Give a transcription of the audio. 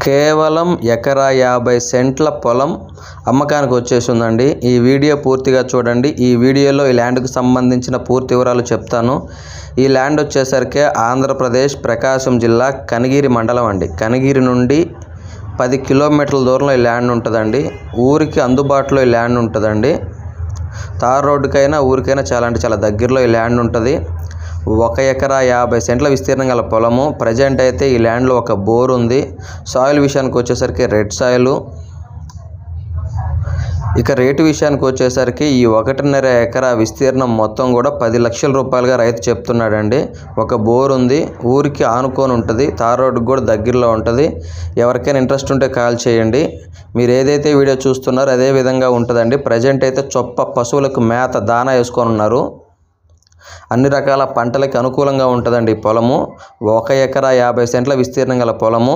కేవలం ఎకరా 50 సెంట్ల పొలం అమ్మకానికి వచ్చేసిందండి. ఈ వీడియో పూర్తిగా చూడండి. ఈ వీడియోలో ఈ ల్యాండ్కు సంబంధించిన పూర్తి వివరాలు చెప్తాను. ఈ ల్యాండ్ వచ్చేసరికి ఆంధ్రప్రదేశ్ ప్రకాశం జిల్లా కనిగిరి మండలం అండి. కనిగిరి నుండి 10 కిలోమీటర్ల దూరంలో ఈ ల్యాండ్ ఉంటుందండి. ఊరికి అందుబాటులో ఈ ల్యాండ్ ఉంటుందండి. తార్ రోడ్డుకైనా ఊరికైనా చాలా దగ్గరలో ఈ ల్యాండ్ ఉంటుంది. 1 ఎకరా 50 సెంట్ల విస్తీర్ణం గల పొలము. ప్రజెంట్ అయితే ఈ ల్యాండ్లో ఒక బోర్ ఉంది. సాయిల్ విషయానికి వచ్చేసరికి రెడ్ సాయిల్. ఇక రేటు విషయానికి వచ్చేసరికి ఈ 1.5 ఎకరా విస్తీర్ణం మొత్తం కూడా 10 లక్షల రూపాయలుగా రైతు చెప్తున్నాడండి. ఒక బోర్ ఉంది, ఊరికి ఆనుకొని ఉంటుంది, తార్ రోడ్డుకి కూడా దగ్గరలో ఉంటుంది. ఎవరికైనా ఇంట్రెస్ట్ ఉంటే కాల్ చేయండి. మీరు ఏదైతే వీడియో చూస్తున్నారో అదే విధంగా ఉంటుందండి. ప్రజెంట్ అయితే చొప్ప పశువులకు మేత దానా వేసుకొని ఉన్నారు. అన్ని రకాల పంటలకి అనుకూలంగా ఉంటుందండి ఈ పొలము. 1 ఎకరా 50 సెంట్ల విస్తీర్ణం గల పొలము.